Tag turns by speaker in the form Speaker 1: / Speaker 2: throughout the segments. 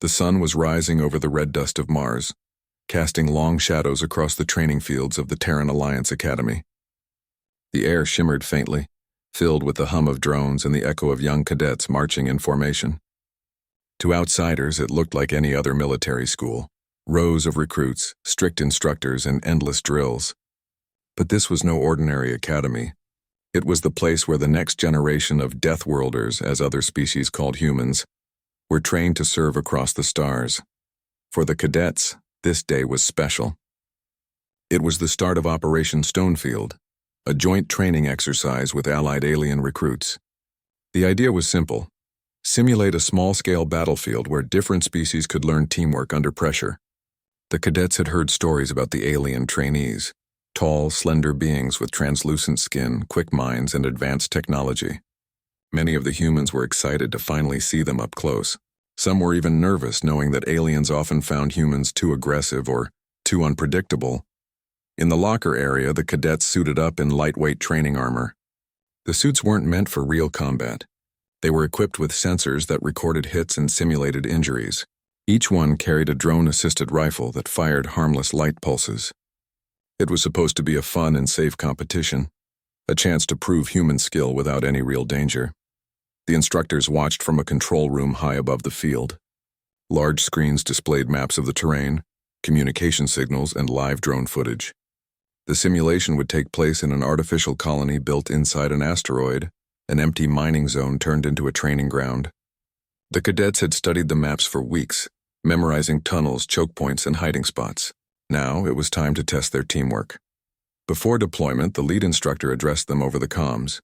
Speaker 1: The sun was rising over the red dust of Mars, casting long shadows across the training fields of the Terran Alliance Academy. The air shimmered faintly, filled with the hum of drones and the echo of young cadets marching in formation. To outsiders, it looked like any other military school, rows of recruits, strict instructors, and endless drills. But this was no ordinary academy. It was the place where the next generation of Deathworlders, as other species called humans, were trained to serve across the stars. For the cadets, this day was special. It was the start of Operation Stonefield, a joint training exercise with allied alien recruits. The idea was simple: simulate a small-scale battlefield where different species could learn teamwork under pressure. The cadets had heard stories about the alien trainees, tall, slender beings with translucent skin, quick minds, and advanced technology. Many of the humans were excited to finally see them up close. Some were even nervous, knowing that aliens often found humans too aggressive or too unpredictable. In the locker area, the cadets suited up in lightweight training armor. The suits weren't meant for real combat. They were equipped with sensors that recorded hits and simulated injuries. Each one carried a drone-assisted rifle that fired harmless light pulses. It was supposed to be a fun and safe competition, a chance to prove human skill without any real danger. The instructors watched from a control room high above the field. Large screens displayed maps of the terrain, communication signals, and live drone footage. The simulation would take place in an artificial colony built inside an asteroid, an empty mining zone turned into a training ground. The cadets had studied the maps for weeks, memorizing tunnels, choke points, and hiding spots. Now it was time to test their teamwork. Before deployment, the lead instructor addressed them over the comms.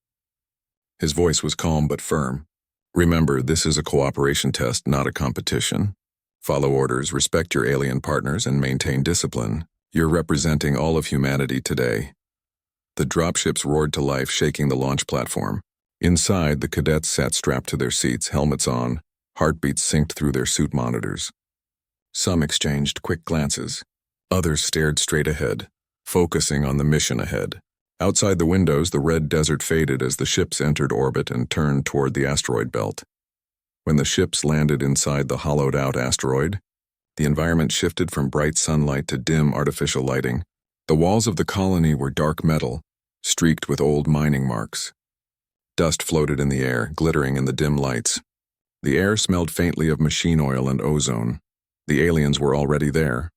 Speaker 1: His voice was calm but firm. Remember, this is a cooperation test, not a competition. Follow orders, respect your alien partners, and maintain discipline. You're representing all of humanity today. The dropships roared to life, shaking the launch platform. Inside, the cadets sat strapped to their seats, helmets on, heartbeats synced through their suit monitors. Some exchanged quick glances. Others stared straight ahead, focusing on the mission ahead. Outside the windows, the red desert faded as the ships entered orbit and turned toward the asteroid belt. When the ships landed inside the hollowed-out asteroid, the environment shifted from bright sunlight to dim artificial lighting. The walls of the colony were dark metal, streaked with old mining marks. Dust floated in the air, glittering in the dim lights. The air smelled faintly of machine oil and ozone. The aliens were already there,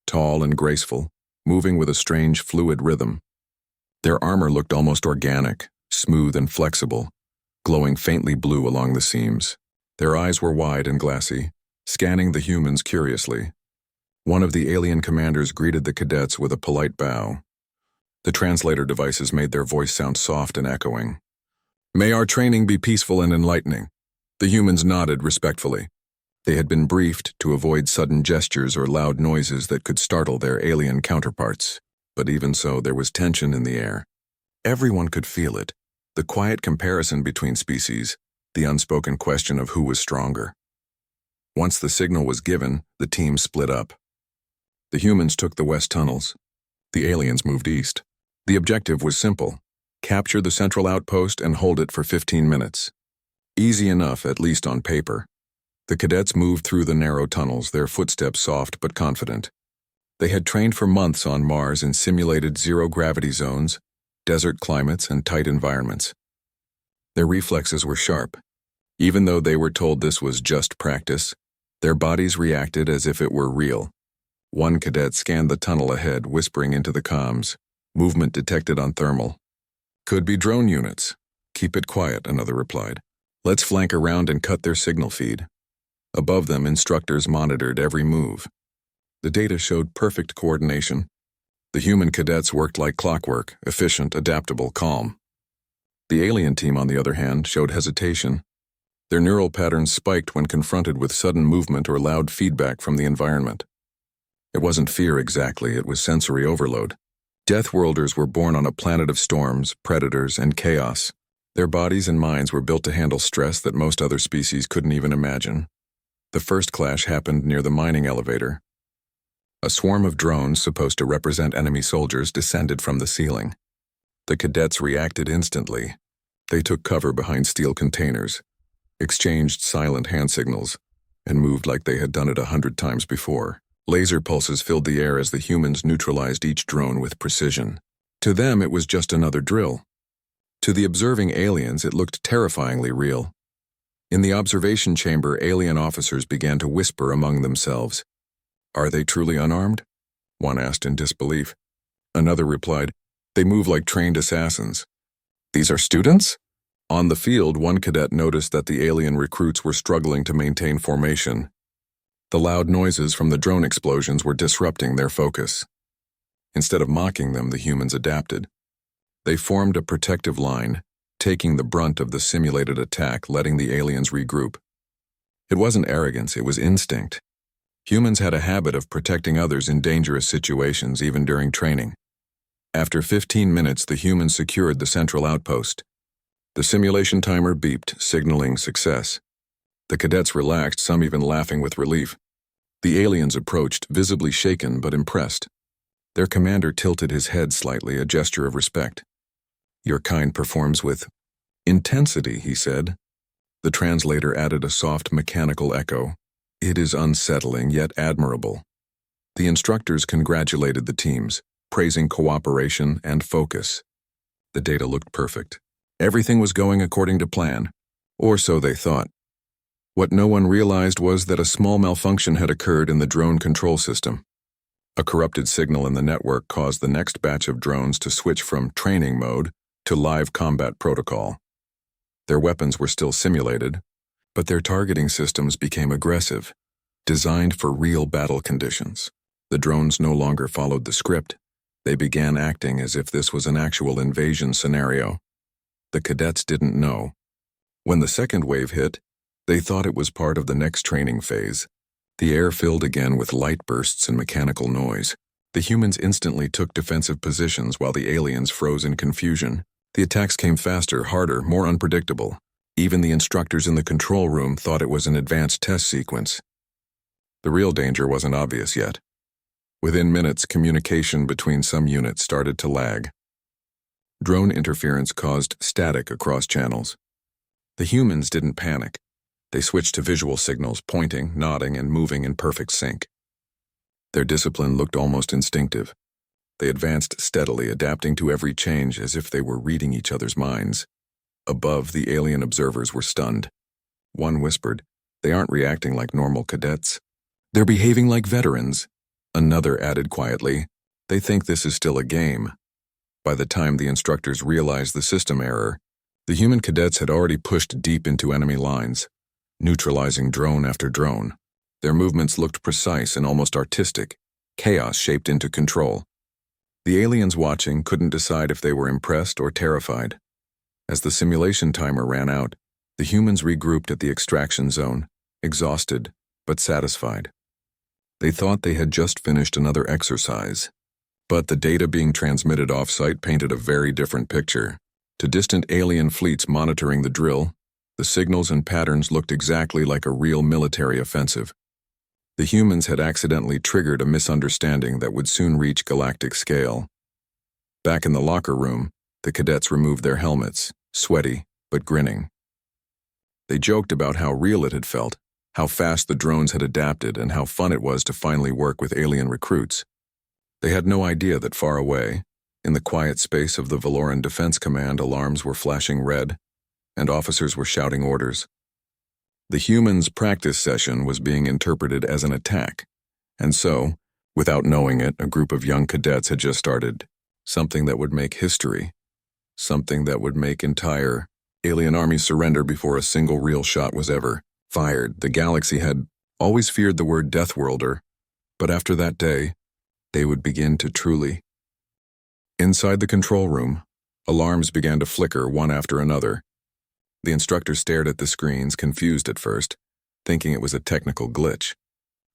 Speaker 1: tall and graceful, moving with a strange fluid rhythm. Their armor looked almost organic, smooth and flexible, glowing faintly blue along the seams. Their eyes were wide and glassy, scanning the humans curiously. One of the alien commanders greeted the cadets with a polite bow. The translator devices made their voice sound soft and echoing. "May our training be peaceful and enlightening." The humans nodded respectfully. They had been briefed to avoid sudden gestures or loud noises that could startle their alien counterparts. But even so, there was tension in the air. Everyone could feel it, the quiet comparison between species, the unspoken question of who was stronger. Once the signal was given, the team split up. The humans took the west tunnels. The aliens moved east. The objective was simple: capture the central outpost and hold it for 15 minutes. Easy enough, at least on paper. The cadets moved through the narrow tunnels, their footsteps soft but confident. They had trained for months on Mars in simulated zero-gravity zones, desert climates, and tight environments. Their reflexes were sharp. Even though they were told this was just practice, their bodies reacted as if it were real. One cadet scanned the tunnel ahead, whispering into the comms. Movement detected on thermal. "Could be drone units." "Keep it quiet," another replied. "Let's flank around and cut their signal feed." Above them, instructors monitored every move. The data showed perfect coordination. The human cadets worked like clockwork, efficient, adaptable, calm. The alien team, on the other hand, showed hesitation. Their neural patterns spiked when confronted with sudden movement or loud feedback from the environment. It wasn't fear exactly, it was sensory overload. Deathworlders were born on a planet of storms, predators, and chaos. Their bodies and minds were built to handle stress that most other species couldn't even imagine. The first clash happened near the mining elevator. A swarm of drones, supposed to represent enemy soldiers, descended from the ceiling. The cadets reacted instantly. They took cover behind steel containers, exchanged silent hand signals, and moved like they had done it 100 times before. Laser pulses filled the air as the humans neutralized each drone with precision. To them, it was just another drill. To the observing aliens, it looked terrifyingly real. In the observation chamber, alien officers began to whisper among themselves. "Are they truly unarmed?" one asked in disbelief. Another replied, "They move like trained assassins." "These are students?" On the field, one cadet noticed that the alien recruits were struggling to maintain formation. The loud noises from the drone explosions were disrupting their focus. Instead of mocking them, the humans adapted. They formed a protective line, taking the brunt of the simulated attack, letting the aliens regroup. It wasn't arrogance, it was instinct. Humans had a habit of protecting others in dangerous situations, even during training. After 15 minutes, the humans secured the central outpost. The simulation timer beeped, signaling success. The cadets relaxed, some even laughing with relief. The aliens approached, visibly shaken but impressed. Their commander tilted his head slightly, a gesture of respect. "Your kind performs with intensity," he said. The translator added a soft mechanical echo. "It is unsettling, yet admirable." The instructors congratulated the teams, praising cooperation and focus. The data looked perfect. Everything was going according to plan, or so they thought. What no one realized was that a small malfunction had occurred in the drone control system. A corrupted signal in the network caused the next batch of drones to switch from training mode to live combat protocol. Their weapons were still simulated, but their targeting systems became aggressive, designed for real battle conditions. The drones no longer followed the script. They began acting as if this was an actual invasion scenario. The cadets didn't know. When the second wave hit, they thought it was part of the next training phase. The air filled again with light bursts and mechanical noise. The humans instantly took defensive positions while the aliens froze in confusion. The attacks came faster, harder, more unpredictable. Even the instructors in the control room thought it was an advanced test sequence. The real danger wasn't obvious yet. Within minutes, communication between some units started to lag. Drone interference caused static across channels. The humans didn't panic. They switched to visual signals, pointing, nodding, and moving in perfect sync. Their discipline looked almost instinctive. They advanced steadily, adapting to every change as if they were reading each other's minds. Above, the alien observers were stunned. One whispered, "They aren't reacting like normal cadets. They're behaving like veterans." Another added quietly, "They think this is still a game." By the time the instructors realized the system error, the human cadets had already pushed deep into enemy lines, neutralizing drone after drone. Their movements looked precise and almost artistic, chaos shaped into control. The aliens watching couldn't decide if they were impressed or terrified. As the simulation timer ran out, the humans regrouped at the extraction zone, exhausted but satisfied. They thought they had just finished another exercise. But the data being transmitted off-site painted a very different picture. To distant alien fleets monitoring the drill, the signals and patterns looked exactly like a real military offensive. The humans had accidentally triggered a misunderstanding that would soon reach galactic scale. Back in the locker room, the cadets removed their helmets, sweaty but grinning. They joked about how real it had felt, how fast the drones had adapted, and how fun it was to finally work with alien recruits. They had no idea that far away, in the quiet space of the Valoran Defense Command, alarms were flashing red, and officers were shouting orders. The humans' practice session was being interpreted as an attack, and so, without knowing it, a group of young cadets had just started something that would make history, something that would make entire alien armies surrender before a single real shot was ever fired. The galaxy had always feared the word Deathworlder, but after that day, they would begin to truly. Inside the control room, alarms began to flicker one after another. The instructor stared at the screens, confused at first, thinking it was a technical glitch.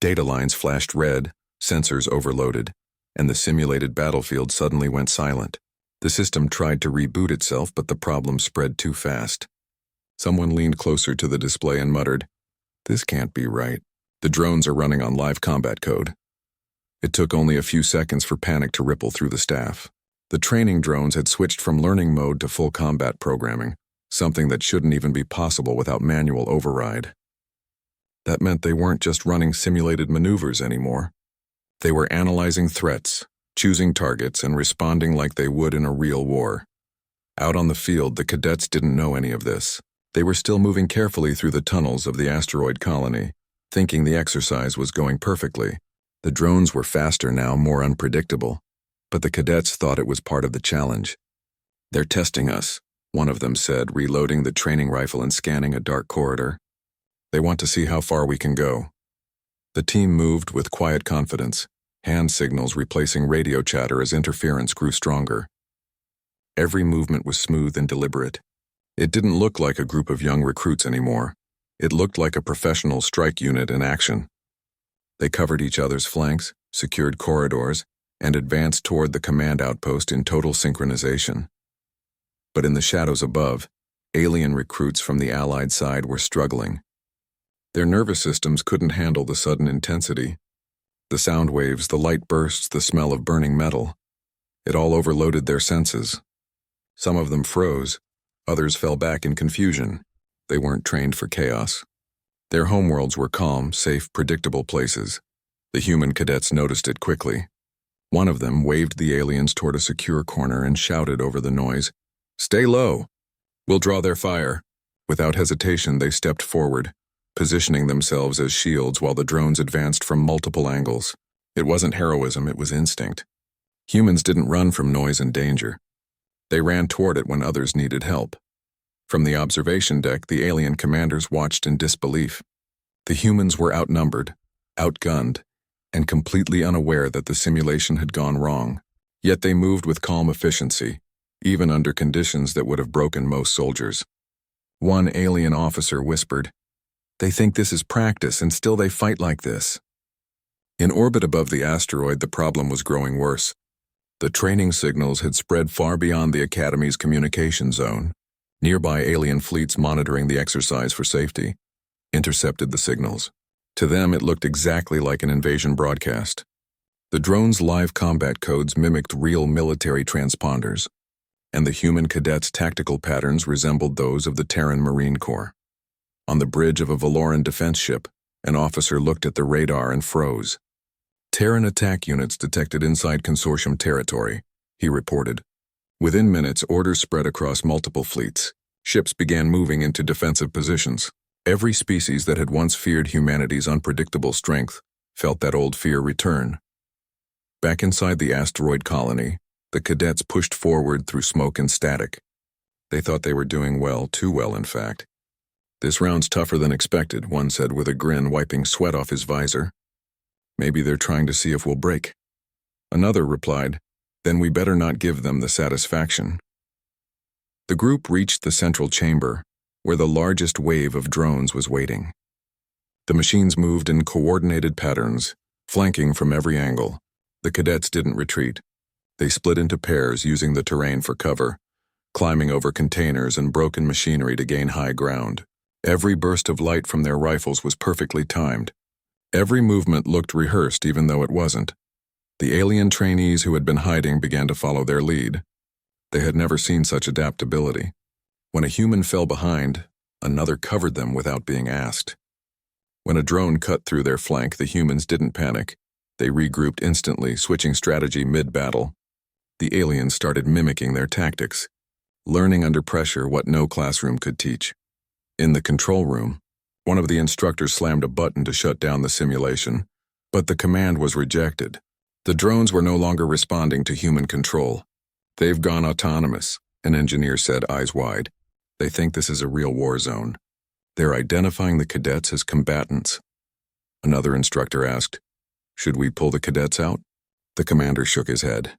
Speaker 1: Data lines flashed red, sensors overloaded, and the simulated battlefield suddenly went silent. The system tried to reboot itself, but the problem spread too fast. Someone leaned closer to the display and muttered, "This can't be right. The drones are running on live combat code." It took only a few seconds for panic to ripple through the staff. The training drones had switched from learning mode to full combat programming, something that shouldn't even be possible without manual override. That meant they weren't just running simulated maneuvers anymore. They were analyzing threats, choosing targets, and responding like they would in a real war. Out on the field, the cadets didn't know any of this. They were still moving carefully through the tunnels of the asteroid colony, thinking the exercise was going perfectly. The drones were faster now, more unpredictable, but the cadets thought it was part of the challenge. "They're testing us," one of them said, reloading the training rifle and scanning a dark corridor. "They want to see how far we can go." The team moved with quiet confidence, hand signals replacing radio chatter as interference grew stronger. Every movement was smooth and deliberate. It didn't look like a group of young recruits anymore. It looked like a professional strike unit in action. They covered each other's flanks, secured corridors, and advanced toward the command outpost in total synchronization. But in the shadows above, alien recruits from the Allied side were struggling. Their nervous systems couldn't handle the sudden intensity. The sound waves, the light bursts, the smell of burning metal. It all overloaded their senses. Some of them froze, others fell back in confusion. They weren't trained for chaos. Their homeworlds were calm, safe, predictable places. The human cadets noticed it quickly. One of them waved the aliens toward a secure corner and shouted over the noise, "Stay low! We'll draw their fire." Without hesitation, they stepped forward, positioning themselves as shields while the drones advanced from multiple angles. It wasn't heroism, it was instinct. Humans didn't run from noise and danger. They ran toward it when others needed help. From the observation deck, the alien commanders watched in disbelief. The humans were outnumbered, outgunned, and completely unaware that the simulation had gone wrong. Yet they moved with calm efficiency, even under conditions that would have broken most soldiers. One alien officer whispered, "They think this is practice, and still they fight like this." In orbit above the asteroid, the problem was growing worse. The training signals had spread far beyond the Academy's communication zone. Nearby alien fleets monitoring the exercise for safety intercepted the signals. To them, it looked exactly like an invasion broadcast. The drone's live combat codes mimicked real military transponders, and the human cadets' tactical patterns resembled those of the Terran Marine Corps. On the bridge of a Valoran defense ship, an officer looked at the radar and froze. "Terran attack units detected inside consortium territory," he reported. Within minutes, orders spread across multiple fleets. Ships began moving into defensive positions. Every species that had once feared humanity's unpredictable strength felt that old fear return. Back inside the asteroid colony, the cadets pushed forward through smoke and static. They thought they were doing well, too well in fact. "This round's tougher than expected," one said with a grin, wiping sweat off his visor. "Maybe they're trying to see if we'll break." Another replied, "Then we better not give them the satisfaction." The group reached the central chamber, where the largest wave of drones was waiting. The machines moved in coordinated patterns, flanking from every angle. The cadets didn't retreat. They split into pairs, using the terrain for cover, climbing over containers and broken machinery to gain high ground. Every burst of light from their rifles was perfectly timed. Every movement looked rehearsed even though it wasn't. The alien trainees who had been hiding began to follow their lead. They had never seen such adaptability. When a human fell behind, another covered them without being asked. When a drone cut through their flank, the humans didn't panic. They regrouped instantly, switching strategy mid-battle. The aliens started mimicking their tactics, learning under pressure what no classroom could teach. In the control room, one of the instructors slammed a button to shut down the simulation, but the command was rejected. The drones were no longer responding to human control. "They've gone autonomous," an engineer said, eyes wide. "They think this is a real war zone. They're identifying the cadets as combatants." Another instructor asked, "Should we pull the cadets out?" The commander shook his head.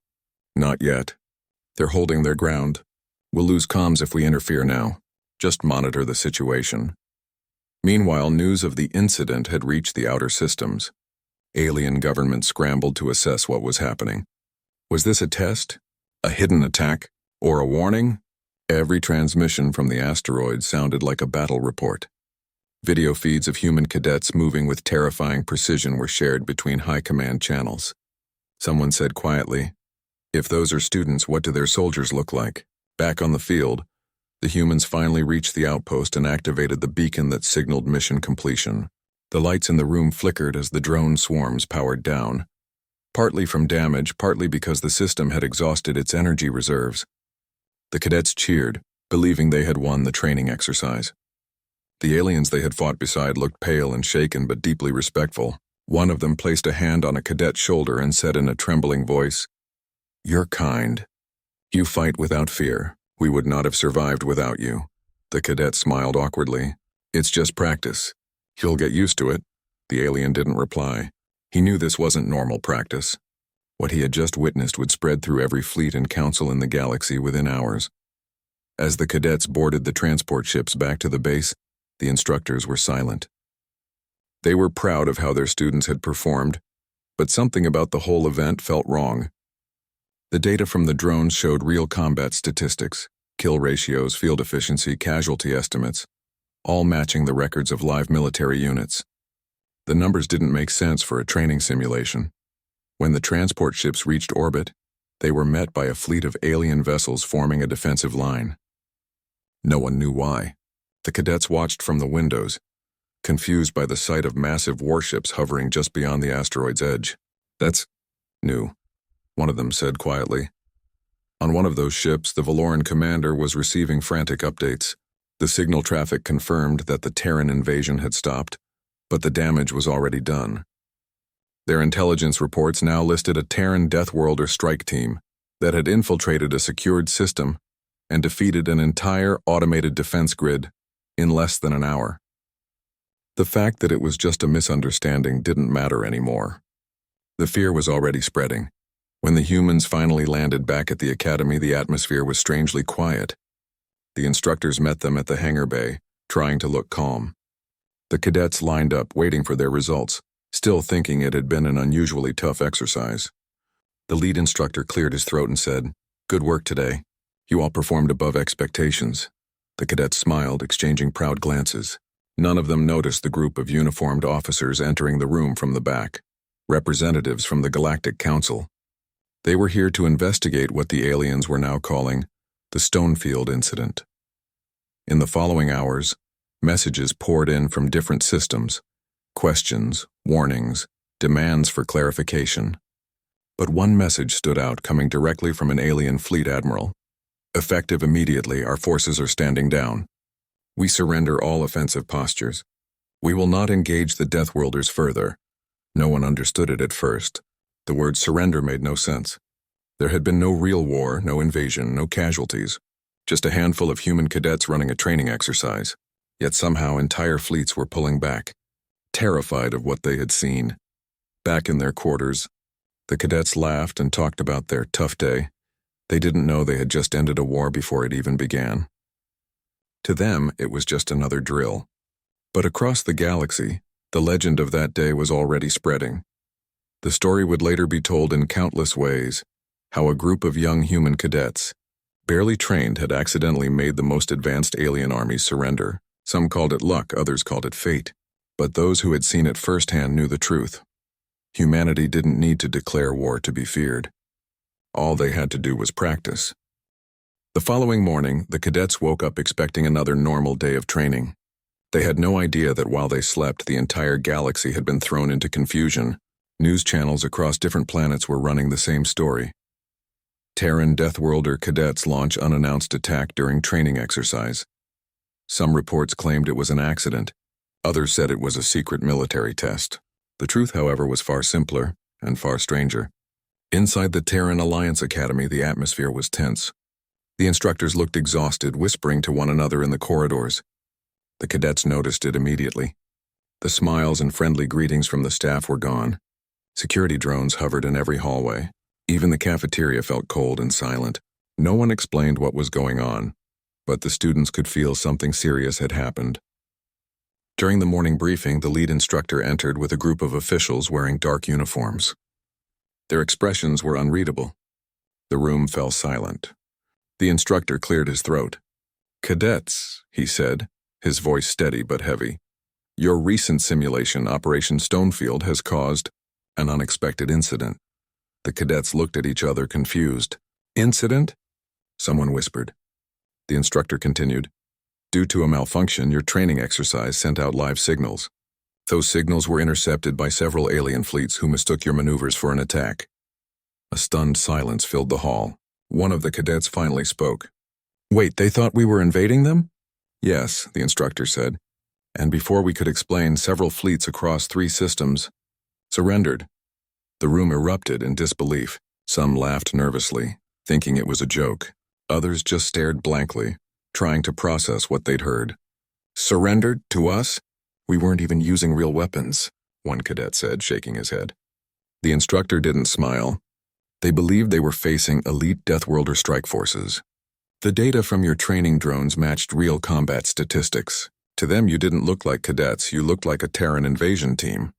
Speaker 1: "Not yet. They're holding their ground. We'll lose comms if we interfere now. Just monitor the situation." Meanwhile, news of the incident had reached the outer systems. Alien governments scrambled to assess what was happening. Was this a test? A hidden attack? Or a warning? Every transmission from the asteroid sounded like a battle report. Video feeds of human cadets moving with terrifying precision were shared between high command channels. Someone said quietly, "If those are students, what do their soldiers look like?" Back on the field, the humans finally reached the outpost and activated the beacon that signaled mission completion. The lights in the room flickered as the drone swarms powered down, partly from damage, partly because the system had exhausted its energy reserves. The cadets cheered, believing they had won the training exercise. The aliens they had fought beside looked pale and shaken but deeply respectful. One of them placed a hand on a cadet's shoulder and said in a trembling voice, "You're kind. You fight without fear. We would not have survived without you." The cadet smiled awkwardly. "It's just practice. You'll get used to it." The alien didn't reply. He knew this wasn't normal practice. What he had just witnessed would spread through every fleet and council in the galaxy within hours. As the cadets boarded the transport ships back to the base, the instructors were silent. They were proud of how their students had performed, but something about the whole event felt wrong. The data from the drones showed real combat statistics, kill ratios, field efficiency, casualty estimates, all matching the records of live military units. The numbers didn't make sense for a training simulation. When the transport ships reached orbit, they were met by a fleet of alien vessels forming a defensive line. No one knew why. The cadets watched from the windows, confused by the sight of massive warships hovering just beyond the asteroid's edge. "That's new," one of them said quietly. On one of those ships, the Valoran commander was receiving frantic updates. The signal traffic confirmed that the Terran invasion had stopped, but the damage was already done. Their intelligence reports now listed a Terran Deathworlder strike team that had infiltrated a secured system and defeated an entire automated defense grid in less than an hour. The fact that it was just a misunderstanding didn't matter anymore. The fear was already spreading. When the humans finally landed back at the academy, the atmosphere was strangely quiet. The instructors met them at the hangar bay, trying to look calm. The cadets lined up, waiting for their results, still thinking it had been an unusually tough exercise. The lead instructor cleared his throat and said, "Good work today. You all performed above expectations." The cadets smiled, exchanging proud glances. None of them noticed the group of uniformed officers entering the room from the back, representatives from the Galactic Council. They were here to investigate what the aliens were now calling the Stonefield Incident. In the following hours, messages poured in from different systems, questions, warnings, demands for clarification. But one message stood out, coming directly from an alien fleet admiral. "Effective immediately, our forces are standing down. We surrender all offensive postures. We will not engage the Deathworlders further." No one understood it at first. The word surrender made no sense. There had been no real war, no invasion, no casualties, just a handful of human cadets running a training exercise. Yet somehow entire fleets were pulling back, terrified of what they had seen. Back in their quarters, the cadets laughed and talked about their tough day. They didn't know they had just ended a war before it even began. To them, it was just another drill. But across the galaxy, the legend of that day was already spreading. The story would later be told in countless ways, how a group of young human cadets, barely trained, had accidentally made the most advanced alien armies surrender. Some called it luck, others called it fate. But those who had seen it firsthand knew the truth. Humanity didn't need to declare war to be feared. All they had to do was practice. The following morning, the cadets woke up expecting another normal day of training. They had no idea that while they slept, the entire galaxy had been thrown into confusion. News channels across different planets were running the same story. Terran Deathworlder Cadets launch unannounced attack during training exercise. Some reports claimed it was an accident. Others said it was a secret military test. The truth, however, was far simpler and far stranger. Inside the Terran Alliance Academy, the atmosphere was tense. The instructors looked exhausted, whispering to one another in the corridors. The cadets noticed it immediately. The smiles and friendly greetings from the staff were gone. Security drones hovered in every hallway. Even the cafeteria felt cold and silent. No one explained what was going on, but the students could feel something serious had happened. During the morning briefing, the lead instructor entered with a group of officials wearing dark uniforms. Their expressions were unreadable. The room fell silent. The instructor cleared his throat. "Cadets," he said, his voice steady but heavy. "Your recent simulation, Operation Stonefield, has caused an unexpected incident." The cadets looked at each other, confused. "Incident?" someone whispered. The instructor continued, "Due to a malfunction, your training exercise sent out live signals. Those signals were intercepted by several alien fleets who mistook your maneuvers for an attack. A stunned silence filled the hall. One of the cadets finally spoke. Wait, they thought we were invading them? Yes, the instructor said. And before we could explain, several fleets across 3 systems surrendered. The room erupted in disbelief. Some laughed nervously, thinking it was a joke. Others just stared blankly, trying to process what they'd heard. Surrendered to us? We weren't even using real weapons, one cadet said, shaking his head. The instructor didn't smile. They believed they were facing elite Deathworlder strike forces. The data from your training drones matched real combat statistics. To them, you didn't look like cadets, you looked like a Terran invasion team.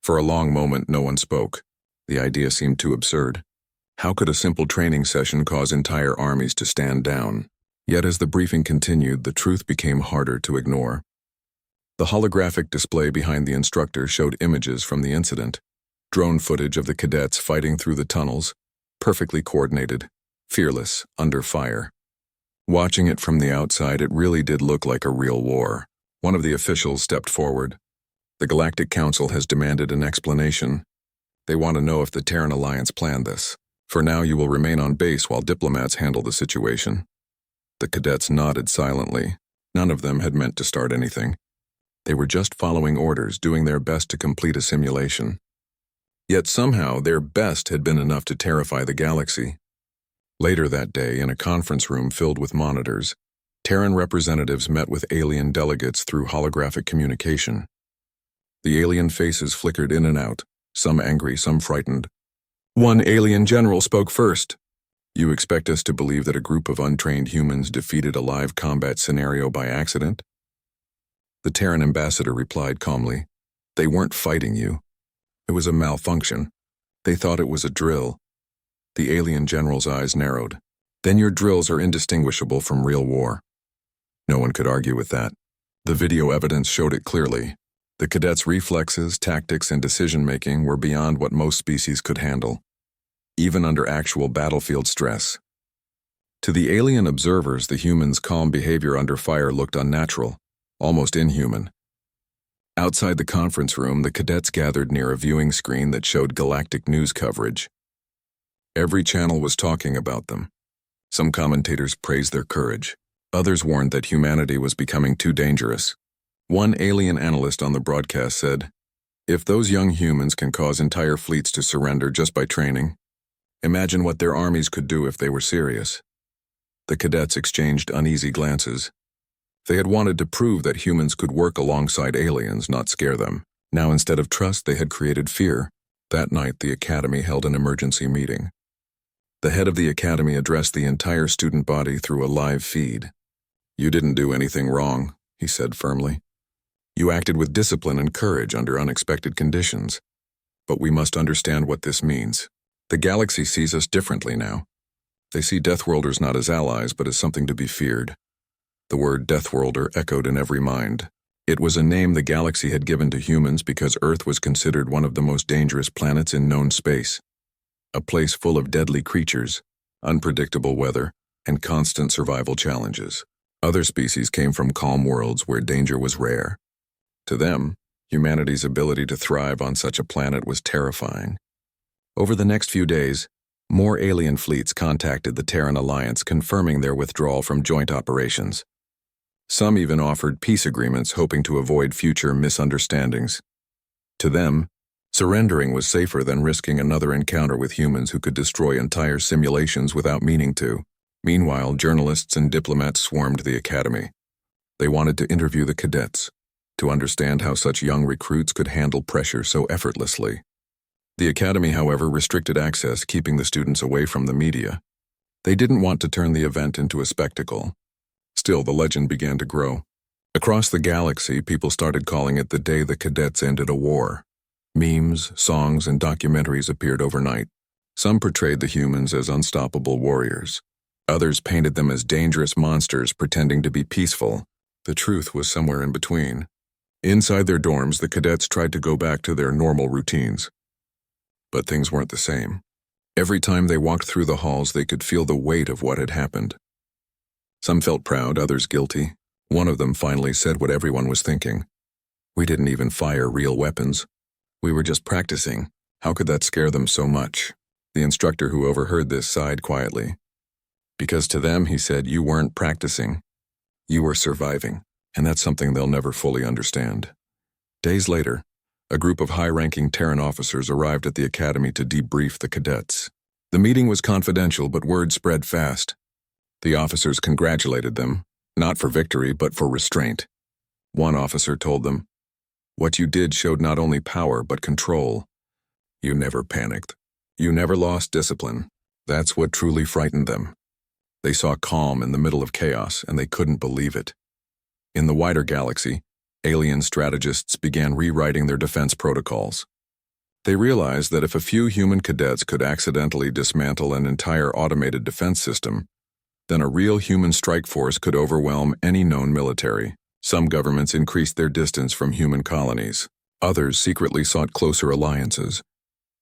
Speaker 1: For a long moment, no one spoke. The idea seemed too absurd. How could a simple training session cause entire armies to stand down? Yet as the briefing continued, the truth became harder to ignore. The holographic display behind the instructor showed images from the incident. Drone footage of the cadets fighting through the tunnels, perfectly coordinated, fearless, under fire. Watching it from the outside, it really did look like a real war. One of the officials stepped forward. The Galactic Council has demanded an explanation. They want to know if the Terran Alliance planned this. For now, you will remain on base while diplomats handle the situation. The cadets nodded silently. None of them had meant to start anything. They were just following orders, doing their best to complete a simulation. Yet somehow, their best had been enough to terrify the galaxy. Later that day, in a conference room filled with monitors, Terran representatives met with alien delegates through holographic communication. The alien faces flickered in and out, some angry, some frightened. One alien general spoke first. You expect us to believe that a group of untrained humans defeated a live combat scenario by accident? The Terran ambassador replied calmly. They weren't fighting you. It was a malfunction. They thought it was a drill. The alien general's eyes narrowed. Then your drills are indistinguishable from real war. No one could argue with that. The video evidence showed it clearly. The cadets' reflexes, tactics, and decision-making were beyond what most species could handle, even under actual battlefield stress. To the alien observers, the humans' calm behavior under fire looked unnatural, almost inhuman. Outside the conference room, the cadets gathered near a viewing screen that showed Galactic news coverage. Every channel was talking about them. Some commentators praised their courage. Others warned that humanity was becoming too dangerous. One alien analyst on the broadcast said, "If those young humans can cause entire fleets to surrender just by training, imagine what their armies could do if they were serious." The cadets exchanged uneasy glances. They had wanted to prove that humans could work alongside aliens, not scare them. Now, instead of trust, they had created fear. That night, the Academy held an emergency meeting. The head of the Academy addressed the entire student body through a live feed. "You didn't do anything wrong," he said firmly. "You acted with discipline and courage under unexpected conditions. But we must understand what this means. The galaxy sees us differently now. They see Deathworlders not as allies, but as something to be feared." The word Deathworlder echoed in every mind. It was a name the galaxy had given to humans because Earth was considered one of the most dangerous planets in known space. A place full of deadly creatures, unpredictable weather, and constant survival challenges. Other species came from calm worlds where danger was rare. To them, humanity's ability to thrive on such a planet was terrifying. Over the next few days, more alien fleets contacted the Terran Alliance, confirming their withdrawal from joint operations. Some even offered peace agreements, hoping to avoid future misunderstandings. To them, surrendering was safer than risking another encounter with humans who could destroy entire simulations without meaning to. Meanwhile, journalists and diplomats swarmed the Academy. They wanted to interview the cadets, to understand how such young recruits could handle pressure so effortlessly. The Academy, however, restricted access, keeping the students away from the media. They didn't want to turn the event into a spectacle. Still, the legend began to grow. Across the galaxy, people started calling it the day the cadets ended a war. Memes, songs, and documentaries appeared overnight. Some portrayed the humans as unstoppable warriors. Others painted them as dangerous monsters pretending to be peaceful. The truth was somewhere in between. Inside their dorms, the cadets tried to go back to their normal routines. But things weren't the same. Every time they walked through the halls, they could feel the weight of what had happened. Some felt proud, others guilty. One of them finally said what everyone was thinking. We didn't even fire real weapons. We were just practicing. How could that scare them so much? The instructor who overheard this sighed quietly. Because to them, he said, you weren't practicing. You were surviving, and that's something they'll never fully understand. Days later, a group of high-ranking Terran officers arrived at the academy to debrief the cadets. The meeting was confidential, but word spread fast. The officers congratulated them, not for victory, but for restraint. One officer told them, "What you did showed not only power, but control. You never panicked. You never lost discipline. That's what truly frightened them." They saw calm in the middle of chaos, and they couldn't believe it. In the wider galaxy, alien strategists began rewriting their defense protocols. They realized that if a few human cadets could accidentally dismantle an entire automated defense system, then a real human strike force could overwhelm any known military. Some governments increased their distance from human colonies. Others secretly sought closer alliances,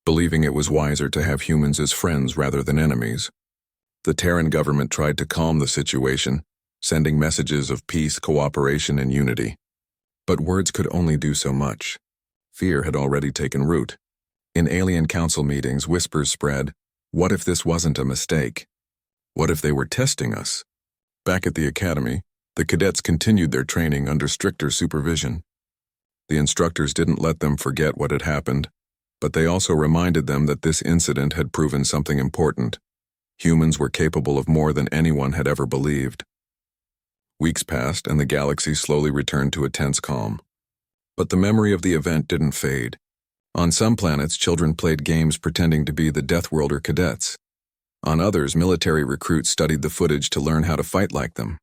Speaker 1: believing it was wiser to have humans as friends rather than enemies. The Terran government tried to calm the situation, sending messages of peace, cooperation, and unity. But words could only do so much. Fear had already taken root. In alien council meetings, whispers spread, "What if this wasn't a mistake? What if they were testing us?" Back at the academy, the cadets continued their training under stricter supervision. The instructors didn't let them forget what had happened, but they also reminded them that this incident had proven something important. Humans were capable of more than anyone had ever believed. Weeks passed, and the galaxy slowly returned to a tense calm. But the memory of the event didn't fade. On some planets, children played games pretending to be the Deathworlder Cadets. On others, military recruits studied the footage to learn how to fight like them.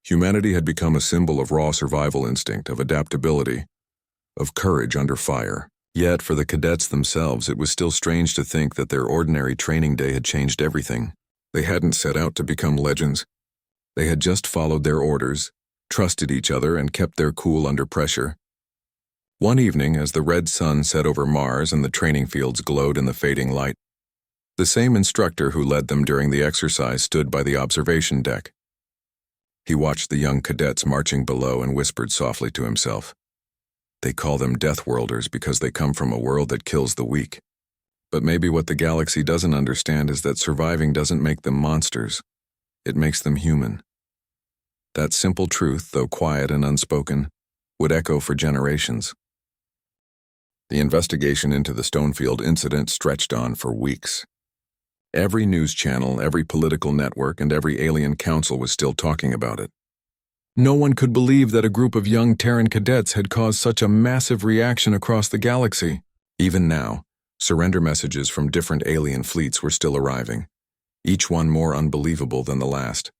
Speaker 1: Humanity had become a symbol of raw survival instinct, of adaptability, of courage under fire. Yet, for the cadets themselves, it was still strange to think that their ordinary training day had changed everything. They hadn't set out to become legends. They had just followed their orders, trusted each other, and kept their cool under pressure. One evening, as the red sun set over Mars and the training fields glowed in the fading light, the same instructor who led them during the exercise stood by the observation deck. He watched the young cadets marching below and whispered softly to himself, "They call them Deathworlders because they come from a world that kills the weak. But maybe what the galaxy doesn't understand is that surviving doesn't make them monsters. It makes them human." That simple truth, though quiet and unspoken, would echo for generations. The investigation into the Stonefield incident stretched on for weeks. Every news channel, every political network, and every alien council was still talking about it. No one could believe that a group of young Terran cadets had caused such a massive reaction across the galaxy. Even now, surrender messages from different alien fleets were still arriving, each one more unbelievable than the last.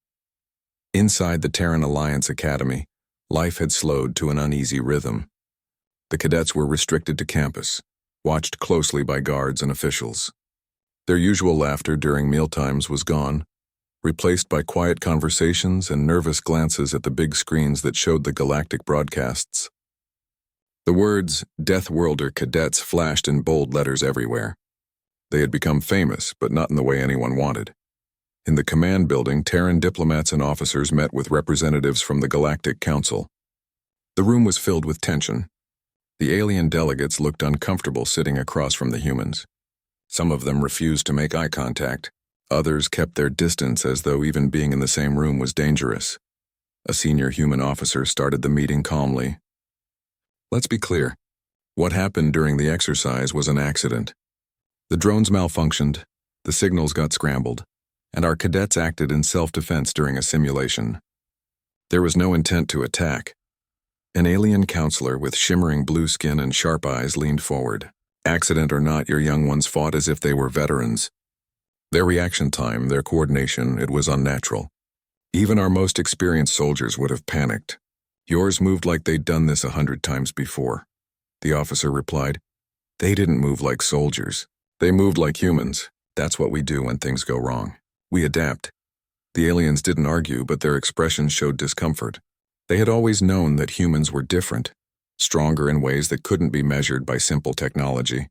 Speaker 1: Inside the Terran Alliance Academy, life had slowed to an uneasy rhythm. The cadets were restricted to campus, watched closely by guards and officials. Their usual laughter during mealtimes was gone, replaced by quiet conversations and nervous glances at the big screens that showed the Galactic broadcasts. The words, "Deathworlder Cadets," flashed in bold letters everywhere. They had become famous, but not in the way anyone wanted. In the command building, Terran diplomats and officers met with representatives from the Galactic Council. The room was filled with tension. The alien delegates looked uncomfortable sitting across from the humans. Some of them refused to make eye contact. Others kept their distance as though even being in the same room was dangerous. A senior human officer started the meeting calmly. "Let's be clear. What happened during the exercise was an accident. The drones malfunctioned, the signals got scrambled, and our cadets acted in self-defense during a simulation. There was no intent to attack." An alien counselor with shimmering blue skin and sharp eyes leaned forward. "Accident or not, your young ones fought as if they were veterans. Their reaction time, their coordination, it was unnatural. Even our most experienced soldiers would have panicked. Yours moved like they'd done this 100 times before." The officer replied, "They didn't move like soldiers. They moved like humans. That's what we do when things go wrong. We adapt." The aliens didn't argue, but their expressions showed discomfort. They had always known that humans were different, stronger in ways that couldn't be measured by simple technology.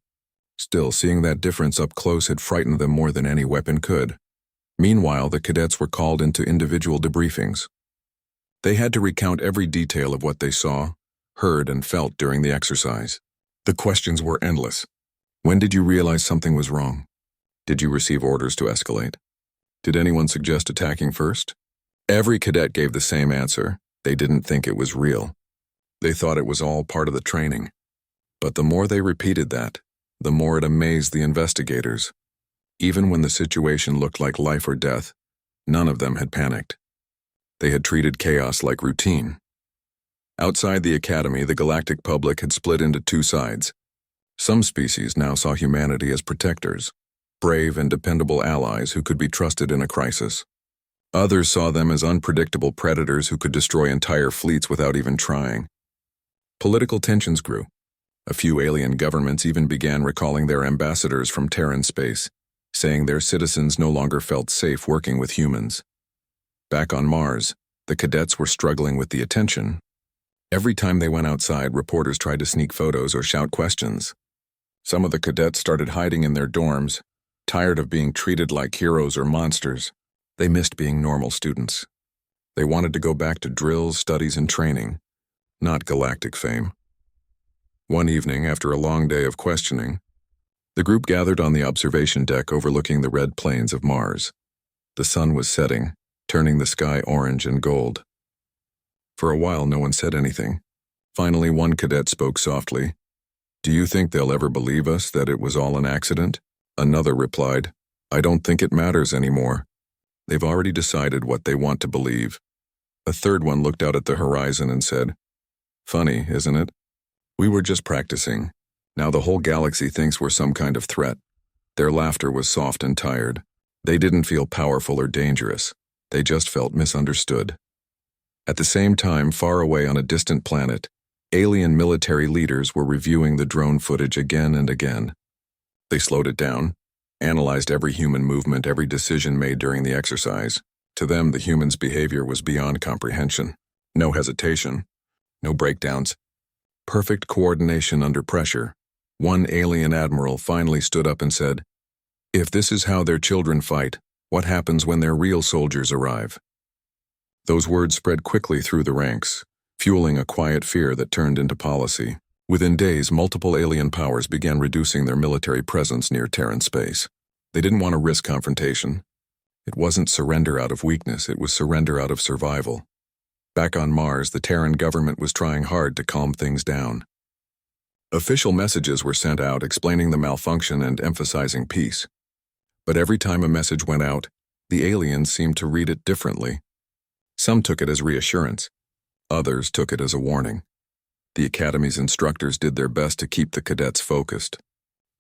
Speaker 1: Still, seeing that difference up close had frightened them more than any weapon could. Meanwhile, the cadets were called into individual debriefings. They had to recount every detail of what they saw, heard, and felt during the exercise. The questions were endless. When did you realize something was wrong? Did you receive orders to escalate? Did anyone suggest attacking first? Every cadet gave the same answer. They didn't think it was real. They thought it was all part of the training. But the more they repeated that, the more it amazed the investigators. Even when the situation looked like life or death, none of them had panicked. They had treated chaos like routine. Outside the academy, the galactic public had split into two sides. Some species now saw humanity as protectors, brave and dependable allies who could be trusted in a crisis. Others saw them as unpredictable predators who could destroy entire fleets without even trying. Political tensions grew. A few alien governments even began recalling their ambassadors from Terran space, saying their citizens no longer felt safe working with humans. Back on Mars, the cadets were struggling with the attention. Every time they went outside, reporters tried to sneak photos or shout questions. Some of the cadets started hiding in their dorms, tired of being treated like heroes or monsters. They missed being normal students. They wanted to go back to drills, studies, and training, not galactic fame. One evening, after a long day of questioning, the group gathered on the observation deck overlooking the red plains of Mars. The sun was setting, turning the sky orange and gold. For a while, no one said anything. Finally, one cadet spoke softly. "Do you think they'll ever believe us that it was all an accident?" Another replied, "I don't think it matters anymore. They've already decided what they want to believe." A third one looked out at the horizon and said, "Funny, isn't it? We were just practicing. Now the whole galaxy thinks we're some kind of threat." Their laughter was soft and tired. They didn't feel powerful or dangerous. They just felt misunderstood. At the same time, far away on a distant planet, alien military leaders were reviewing the drone footage again and again. They slowed it down, analyzed every human movement, every decision made during the exercise. To them, the humans' behavior was beyond comprehension. No hesitation, no breakdowns. Perfect coordination under pressure. One alien admiral finally stood up and said, "If this is how their children fight, what happens when their real soldiers arrive?" Those words spread quickly through the ranks, fueling a quiet fear that turned into policy. Within days, multiple alien powers began reducing their military presence near Terran space. They didn't want to risk confrontation. It wasn't surrender out of weakness, it was surrender out of survival. Back on Mars, the Terran government was trying hard to calm things down. Official messages were sent out explaining the malfunction and emphasizing peace. But every time a message went out, the aliens seemed to read it differently. Some took it as reassurance. Others took it as a warning. The Academy's instructors did their best to keep the cadets focused.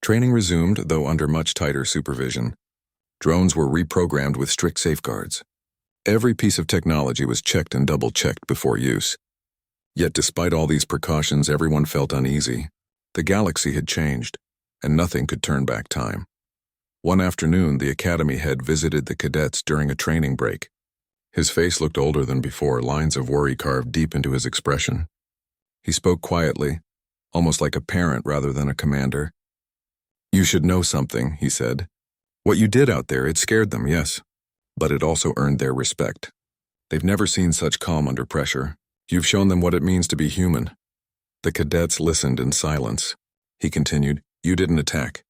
Speaker 1: Training resumed, though under much tighter supervision. Drones were reprogrammed with strict safeguards. Every piece of technology was checked and double-checked before use. Yet despite all these precautions, everyone felt uneasy. The galaxy had changed, and nothing could turn back time. One afternoon, the Academy head visited the cadets during a training break. His face looked older than before, lines of worry carved deep into his expression. He spoke quietly, almost like a parent rather than a commander. "You should know something," he said. "What you did out there, it scared them, yes, but it also earned their respect. They've never seen such calm under pressure. You've shown them what it means to be human." The cadets listened in silence. He continued, "You didn't attack.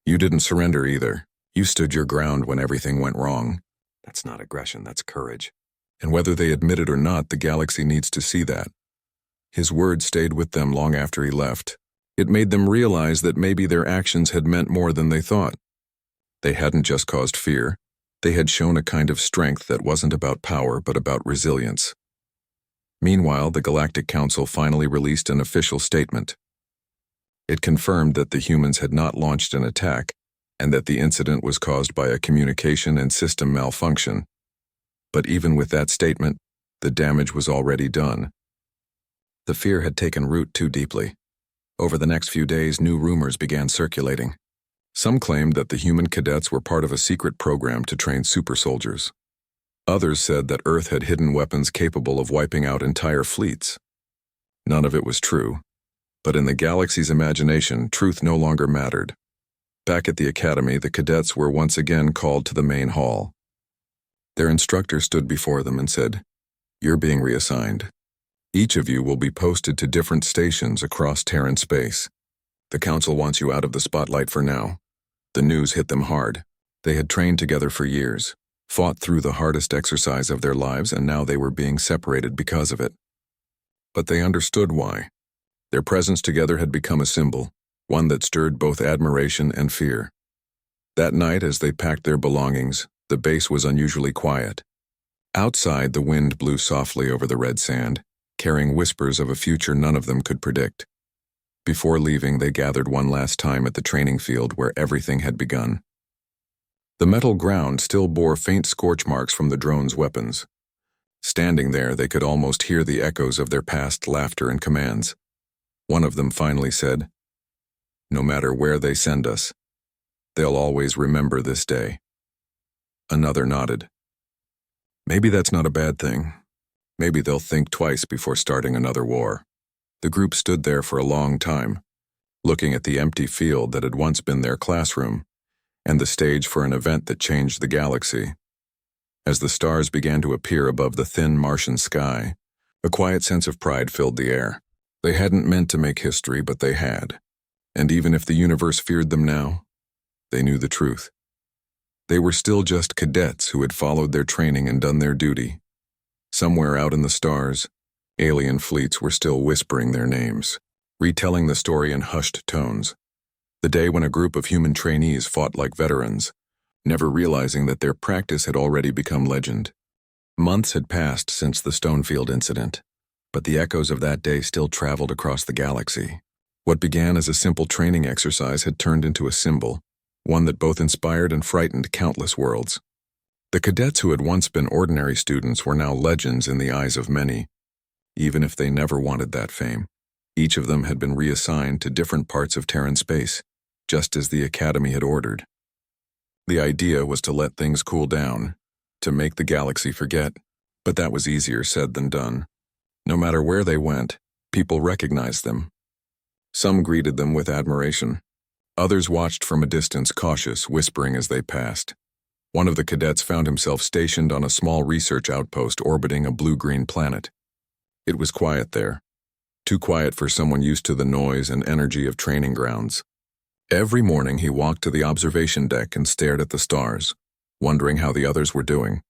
Speaker 1: You didn't surrender either. You stood your ground when everything went wrong. That's not aggression, that's courage. And whether they admit it or not, the galaxy needs to see that." His words stayed with them long after he left. It made them realize that maybe their actions had meant more than they thought. They hadn't just caused fear. They had shown a kind of strength that wasn't about power but about resilience. Meanwhile, the Galactic Council finally released an official statement. It confirmed that the humans had not launched an attack and that the incident was caused by a communication and system malfunction. But even with that statement, the damage was already done. The fear had taken root too deeply. Over the next few days, new rumors began circulating. Some claimed that the human cadets were part of a secret program to train super soldiers. Others said that Earth had hidden weapons capable of wiping out entire fleets. None of it was true, but in the galaxy's imagination, truth no longer mattered. Back at the Academy, the cadets were once again called to the main hall. Their instructor stood before them and said, "You're being reassigned. Each of you will be posted to different stations across Terran space. The Council wants you out of the spotlight for now. The news hit them hard. They had trained together for years, fought through the hardest exercise of their lives, and now they were being separated because of it. But they understood why. Their presence together had become a symbol, one that stirred both admiration and fear. That night, as they packed their belongings, the base was unusually quiet. Outside, the wind blew softly over the red sand, carrying whispers of a future none of them could predict. Before leaving, they gathered one last time at the training field where everything had begun. The metal ground still bore faint scorch marks from the drone's weapons. Standing there, they could almost hear the echoes of their past laughter and commands. One of them finally said, "No matter where they send us, they'll always remember this day." Another nodded. "Maybe that's not a bad thing. Maybe they'll think twice before starting another war." The group stood there for a long time, looking at the empty field that had once been their classroom, and the stage for an event that changed the galaxy. As the stars began to appear above the thin Martian sky, a quiet sense of pride filled the air. They hadn't meant to make history, but they had. And even if the universe feared them now, they knew the truth. They were still just cadets who had followed their training and done their duty. Somewhere out in the stars, alien fleets were still whispering their names, retelling the story in hushed tones. The day when a group of human trainees fought like veterans, never realizing that their practice had already become legend. Months had passed since the Stonefield incident, but the echoes of that day still traveled across the galaxy. What began as a simple training exercise had turned into a symbol, one that both inspired and frightened countless worlds. The cadets who had once been ordinary students were now legends in the eyes of many, even if they never wanted that fame. Each of them had been reassigned to different parts of Terran space, just as the Academy had ordered. The idea was to let things cool down, to make the galaxy forget, but that was easier said than done. No matter where they went, people recognized them. Some greeted them with admiration. Others watched from a distance, cautious, whispering as they passed. One of the cadets found himself stationed on a small research outpost orbiting a blue-green planet. It was quiet there, too quiet for someone used to the noise and energy of training grounds. Every morning he walked to the observation deck and stared at the stars, wondering how the others were doing.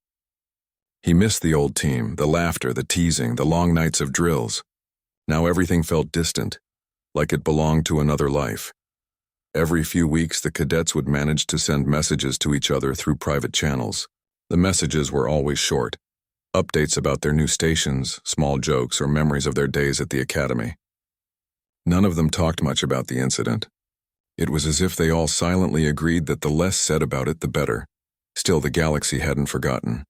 Speaker 1: He missed the old team, the laughter, the teasing, the long nights of drills. Now everything felt distant, like it belonged to another life. Every few weeks, the cadets would manage to send messages to each other through private channels. The messages were always short. Updates about their new stations, small jokes, or memories of their days at the Academy. None of them talked much about the incident. It was as if they all silently agreed that the less said about it, the better. Still, the galaxy hadn't forgotten.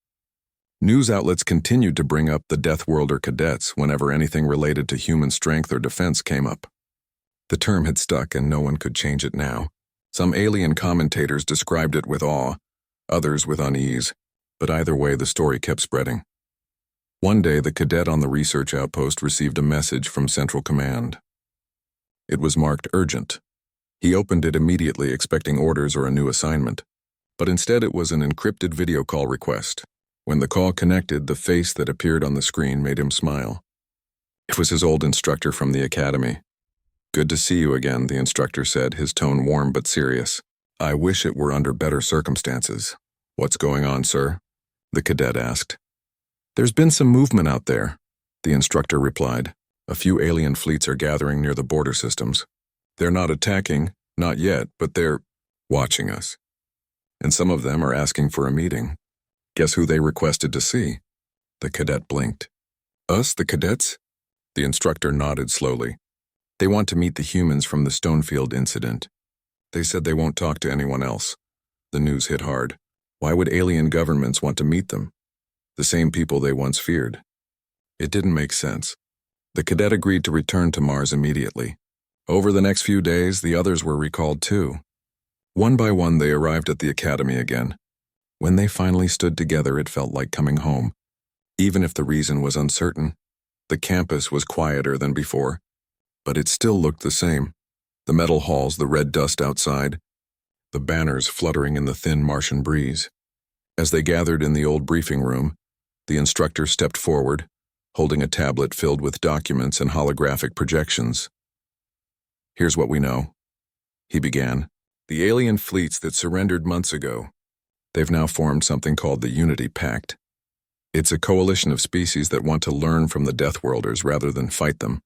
Speaker 1: News outlets continued to bring up the Deathworlder Cadets whenever anything related to human strength or defense came up. The term had stuck and no one could change it now. Some alien commentators described it with awe, others with unease, but either way the story kept spreading. One day the cadet on the research outpost received a message from Central Command. It was marked urgent. He opened it immediately expecting orders or a new assignment, but instead it was an encrypted video call request. When the call connected, the face that appeared on the screen made him smile. It was his old instructor from the Academy. "Good to see you again," the instructor said, his tone warm but serious. "I wish it were under better circumstances." "What's going on, sir?" the cadet asked. "There's been some movement out there," the instructor replied. "A few alien fleets are gathering near the border systems. They're not attacking, not yet, but they're watching us. And some of them are asking for a meeting. Guess who they requested to see?" The cadet blinked. "Us, the cadets?" The instructor nodded slowly. "They want to meet the humans from the Stonefield incident. They said they won't talk to anyone else." The news hit hard. Why would alien governments want to meet them? The same people they once feared. It didn't make sense. The cadet agreed to return to Mars immediately. Over the next few days, the others were recalled too. One by one, they arrived at the Academy again. When they finally stood together, it felt like coming home. Even if the reason was uncertain, the campus was quieter than before, but it still looked the same. The metal halls, the red dust outside, the banners fluttering in the thin Martian breeze. As they gathered in the old briefing room, the instructor stepped forward, holding a tablet filled with documents and holographic projections. "Here's what we know," he began. "The alien fleets that surrendered months ago, they've now formed something called the Unity Pact. It's a coalition of species that want to learn from the Deathworlders rather than fight them.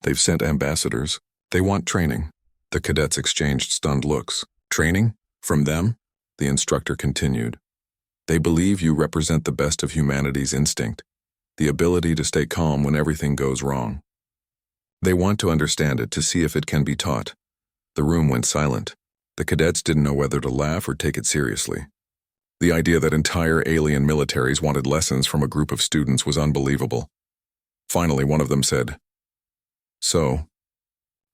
Speaker 1: They've sent ambassadors. They want training." The cadets exchanged stunned looks. "Training? From them?" The instructor continued. "They believe you represent the best of humanity's instinct, the ability to stay calm when everything goes wrong. They want to understand it, to see if it can be taught." The room went silent. The cadets didn't know whether to laugh or take it seriously. The idea that entire alien militaries wanted lessons from a group of students was unbelievable. Finally, one of them said, "So,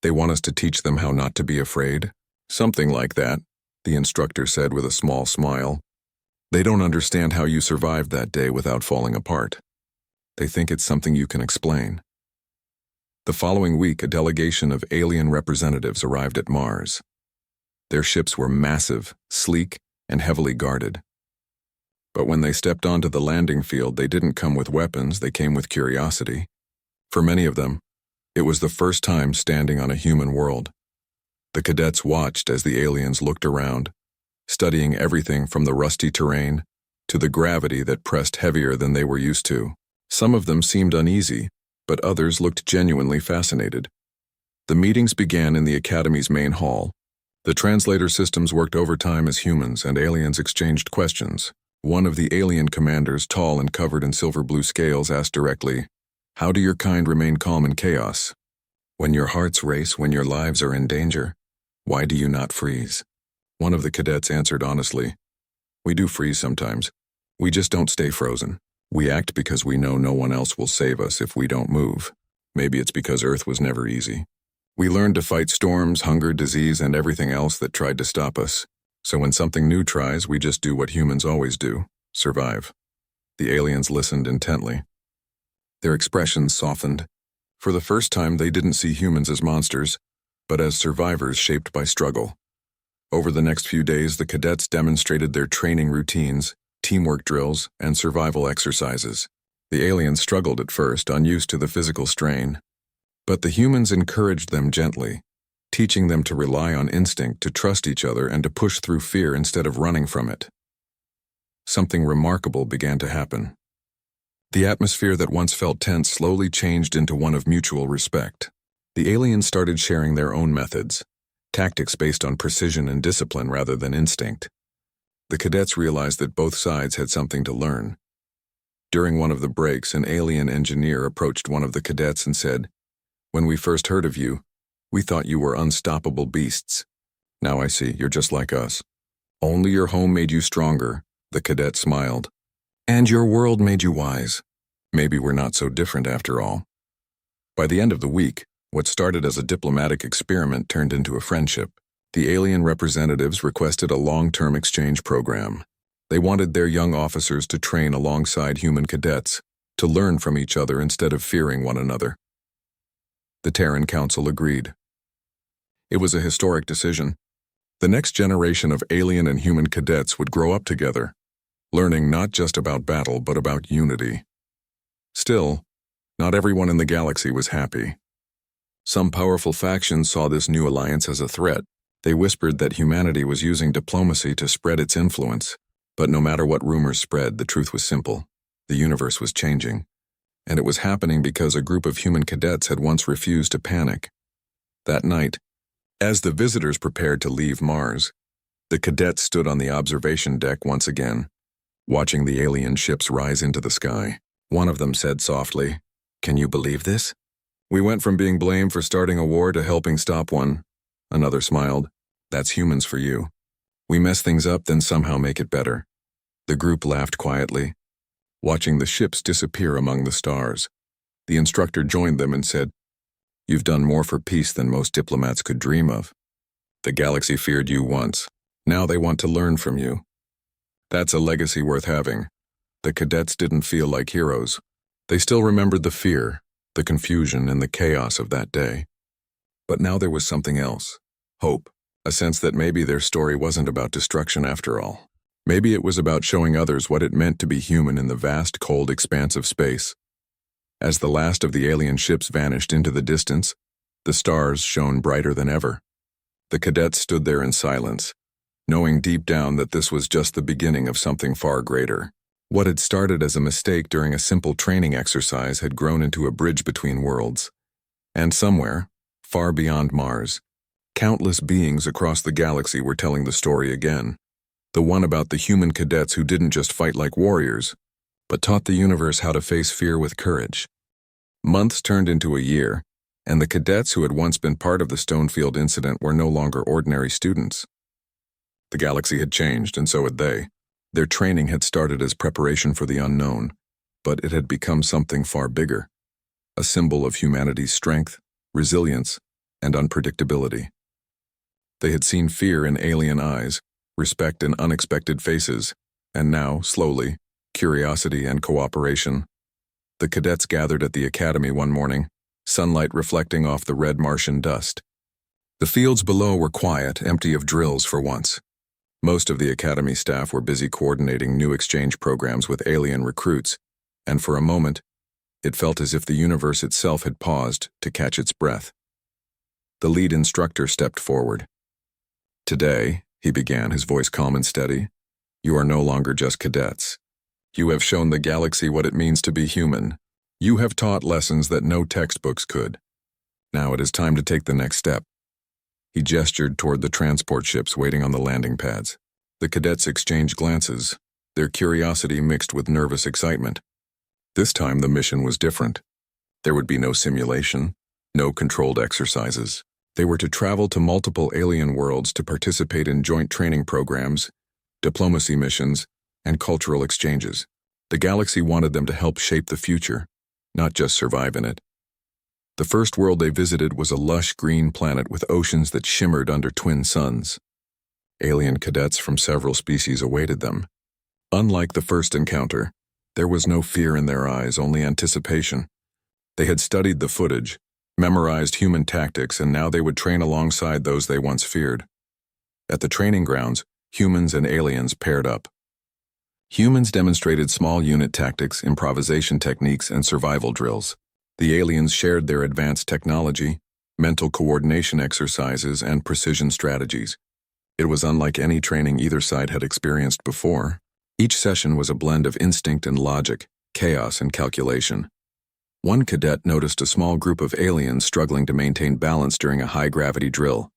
Speaker 1: they want us to teach them how not to be afraid?" "Something like that," the instructor said with a small smile. "They don't understand how you survived that day without falling apart. They think it's something you can explain." The following week, a delegation of alien representatives arrived at Mars. Their ships were massive, sleek, and heavily guarded. But when they stepped onto the landing field, they didn't come with weapons, they came with curiosity. For many of them, it was the first time standing on a human world. The cadets watched as the aliens looked around, studying everything from the rusty terrain to the gravity that pressed heavier than they were used to. Some of them seemed uneasy, but others looked genuinely fascinated. The meetings began in the Academy's main hall. The translator systems worked overtime as humans, and aliens exchanged questions. One of the alien commanders, tall and covered in silver-blue scales, asked directly, "How do your kind remain calm in chaos? When your hearts race, when your lives are in danger, why do you not freeze?" One of the cadets answered honestly, "We do freeze sometimes. We just don't stay frozen. We act because we know no one else will save us if we don't move. Maybe it's because Earth was never easy. We learned to fight storms, hunger, disease, and everything else that tried to stop us. So when something new tries, we just do what humans always do, survive." The aliens listened intently. Their expressions softened. For the first time, they didn't see humans as monsters, but as survivors shaped by struggle. Over the next few days, the cadets demonstrated their training routines, teamwork drills, and survival exercises. The aliens struggled at first, unused to the physical strain. But the humans encouraged them gently, teaching them to rely on instinct, to trust each other, and to push through fear instead of running from it. Something remarkable began to happen. The atmosphere that once felt tense slowly changed into one of mutual respect. The aliens started sharing their own methods, tactics based on precision and discipline rather than instinct. The cadets realized that both sides had something to learn. During one of the breaks, an alien engineer approached one of the cadets and said, "When we first heard of you, we thought you were unstoppable beasts. Now I see, you're just like us. Only your home made you stronger," the cadet smiled. "And your world made you wise. Maybe we're not so different after all." By the end of the week, what started as a diplomatic experiment turned into a friendship. The alien representatives requested a long-term exchange program. They wanted their young officers to train alongside human cadets, to learn from each other instead of fearing one another. The Terran Council agreed. It was a historic decision. The next generation of alien and human cadets would grow up together, learning not just about battle but about unity. Still, not everyone in the galaxy was happy. Some powerful factions saw this new alliance as a threat. They whispered that humanity was using diplomacy to spread its influence. But no matter what rumors spread, the truth was simple. The universe was changing. And it was happening because a group of human cadets had once refused to panic. That night, as the visitors prepared to leave Mars, the cadets stood on the observation deck once again, watching the alien ships rise into the sky. One of them said softly, "Can you believe this? We went from being blamed for starting a war to helping stop one." Another smiled. "That's humans for you. We mess things up, then somehow make it better." The group laughed quietly, watching the ships disappear among the stars. The instructor joined them and said, "You've done more for peace than most diplomats could dream of. The galaxy feared you once. Now they want to learn from you. That's a legacy worth having." The cadets didn't feel like heroes. They still remembered the fear, the confusion, and the chaos of that day. But now there was something else. Hope. A sense that maybe their story wasn't about destruction after all. Maybe it was about showing others what it meant to be human in the vast, cold expanse of space. As the last of the alien ships vanished into the distance, the stars shone brighter than ever. The cadets stood there in silence, knowing deep down that this was just the beginning of something far greater. What had started as a mistake during a simple training exercise had grown into a bridge between worlds. And somewhere, far beyond Mars, countless beings across the galaxy were telling the story again. The one about the human cadets who didn't just fight like warriors, but taught the universe how to face fear with courage. Months turned into a year, and the cadets who had once been part of the Stonefield incident were no longer ordinary students. The galaxy had changed, and so had they. Their training had started as preparation for the unknown, but it had become something far bigger, a symbol of humanity's strength, resilience, and unpredictability. They had seen fear in alien eyes, respect in unexpected faces, and now, slowly, curiosity and cooperation. The cadets gathered at the academy one morning, sunlight reflecting off the red Martian dust. The fields below were quiet, empty of drills for once. Most of the academy staff were busy coordinating new exchange programs with alien recruits, and for a moment, it felt as if the universe itself had paused to catch its breath. The lead instructor stepped forward. "Today," he began, his voice calm and steady, "you are no longer just cadets. You have shown the galaxy what it means to be human. You have taught lessons that no textbooks could. Now it is time to take the next step." He gestured toward the transport ships waiting on the landing pads. The cadets exchanged glances, their curiosity mixed with nervous excitement. This time the mission was different. There would be no simulation, no controlled exercises. They were to travel to multiple alien worlds to participate in joint training programs, diplomacy missions, and cultural exchanges. The galaxy wanted them to help shape the future, not just survive in it. The first world they visited was a lush green planet with oceans that shimmered under twin suns. Alien cadets from several species awaited them. Unlike the first encounter, there was no fear in their eyes, only anticipation. They had studied the footage, memorized human tactics, and now they would train alongside those they once feared. At the training grounds, humans and aliens paired up. Humans demonstrated small unit tactics, improvisation techniques, and survival drills. The aliens shared their advanced technology, mental coordination exercises, and precision strategies. It was unlike any training either side had experienced before. Each session was a blend of instinct and logic, chaos and calculation. One cadet noticed a small group of aliens struggling to maintain balance during a high-gravity drill.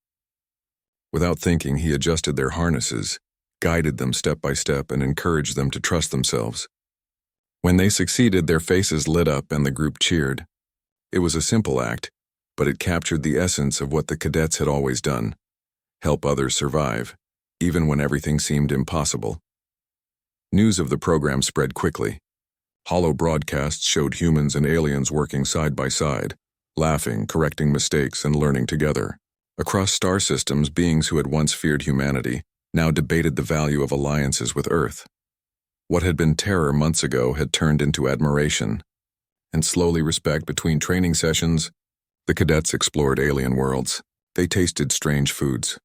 Speaker 1: Without thinking, he adjusted their harnesses, guided them step by step, and encouraged them to trust themselves. When they succeeded, their faces lit up and the group cheered. It was a simple act, but it captured the essence of what the cadets had always done: help others survive, even when everything seemed impossible. News of the program spread quickly. Hollow broadcasts showed humans and aliens working side by side, laughing, correcting mistakes, and learning together. Across star systems, beings who had once feared humanity now debated the value of alliances with Earth. What had been terror months ago had turned into admiration, and slowly respect. Between training sessions, the cadets explored alien worlds. They tasted strange foods,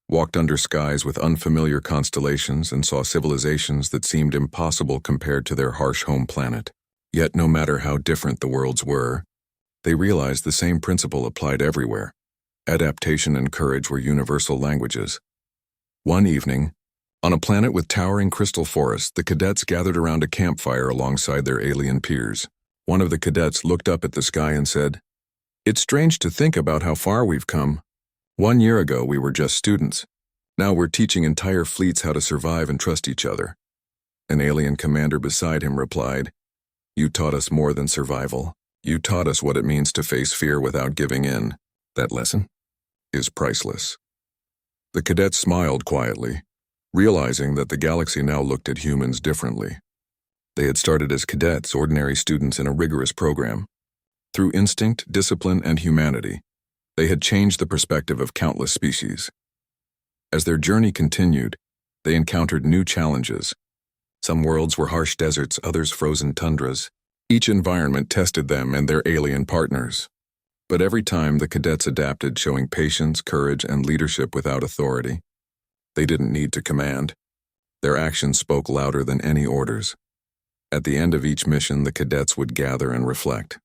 Speaker 1: walked under skies with unfamiliar constellations, and saw civilizations that seemed impossible compared to their harsh home planet. Yet no matter how different the worlds were, they realized the same principle applied everywhere. Adaptation and courage were universal languages. One evening, on a planet with towering crystal forests, the cadets gathered around a campfire alongside their alien peers. One of the cadets looked up at the sky and said, "It's strange to think about how far we've come. 1 year ago, we were just students. Now we're teaching entire fleets how to survive and trust each other." An alien commander beside him replied, "You taught us more than survival. You taught us what it means to face fear without giving in. That lesson is priceless." The cadets smiled quietly, realizing that the galaxy now looked at humans differently. They had started as cadets, ordinary students in a rigorous program. Through instinct, discipline, and humanity, they had changed the perspective of countless species. As their journey continued, they encountered new challenges. Some worlds were harsh deserts, others frozen tundras. Each environment tested them and their alien partners. But every time the cadets adapted, showing patience, courage, and leadership without authority. They didn't need to command. Their actions spoke louder than any orders. At the end of each mission, the cadets would gather and reflect.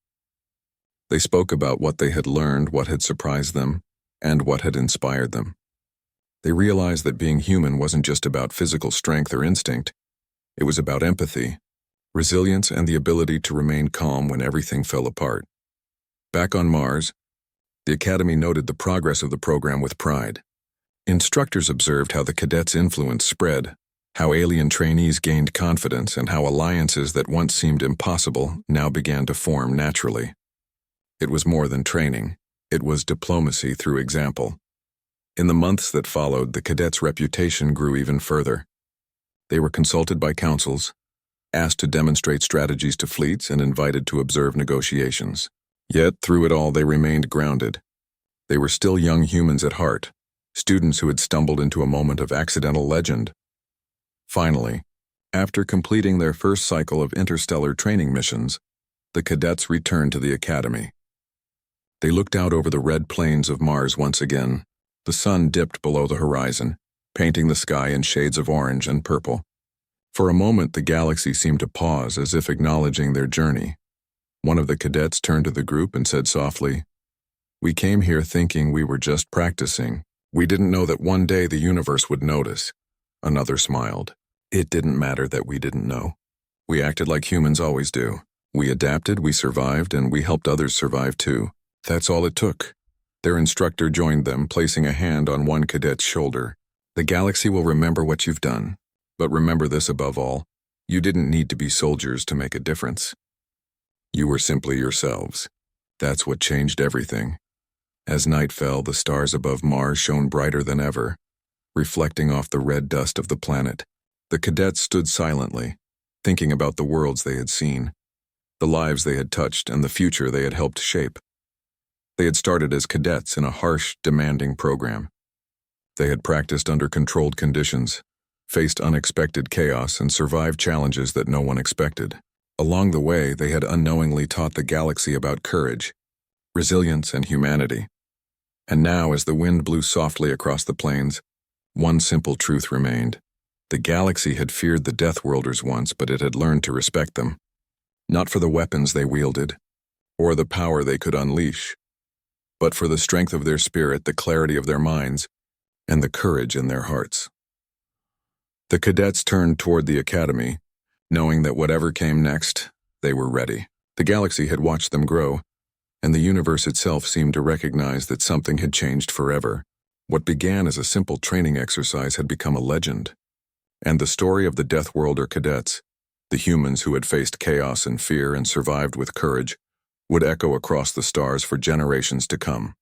Speaker 1: They spoke about what they had learned, what had surprised them, and what had inspired them. They realized that being human wasn't just about physical strength or instinct. It was about empathy, resilience, and the ability to remain calm when everything fell apart. Back on Mars, the Academy noted the progress of the program with pride. Instructors observed how the cadets' influence spread, how alien trainees gained confidence, and how alliances that once seemed impossible now began to form naturally. It was more than training. It was diplomacy through example. In the months that followed, the cadets' reputation grew even further. They were consulted by councils, asked to demonstrate strategies to fleets, and invited to observe negotiations. Yet, through it all, they remained grounded. They were still young humans at heart, students who had stumbled into a moment of accidental legend. Finally, after completing their first cycle of interstellar training missions, the cadets returned to the Academy. They looked out over the red plains of Mars once again. The sun dipped below the horizon, painting the sky in shades of orange and purple. For a moment, the galaxy seemed to pause, as if acknowledging their journey. One of the cadets turned to the group and said softly, "We came here thinking we were just practicing. We didn't know that one day the universe would notice." Another smiled. "It didn't matter that we didn't know. We acted like humans always do. We adapted, we survived, and we helped others survive too. That's all it took." Their instructor joined them, placing a hand on one cadet's shoulder. "The galaxy will remember what you've done. But remember this above all, you didn't need to be soldiers to make a difference. You were simply yourselves. That's what changed everything." As night fell, the stars above Mars shone brighter than ever, reflecting off the red dust of the planet. The cadets stood silently, thinking about the worlds they had seen, the lives they had touched, and the future they had helped shape. They had started as cadets in a harsh, demanding program. They had practiced under controlled conditions, faced unexpected chaos, and survived challenges that no one expected. Along the way, they had unknowingly taught the galaxy about courage, resilience, and humanity. And now, as the wind blew softly across the plains, one simple truth remained. The galaxy had feared the Deathworlders once, but it had learned to respect them. Not for the weapons they wielded, or the power they could unleash, but for the strength of their spirit, the clarity of their minds, and the courage in their hearts. The cadets turned toward the Academy, knowing that whatever came next, they were ready. The galaxy had watched them grow, and the universe itself seemed to recognize that something had changed forever. What began as a simple training exercise had become a legend. And the story of the Deathworlder Cadets, the humans who had faced chaos and fear and survived with courage, would echo across the stars for generations to come.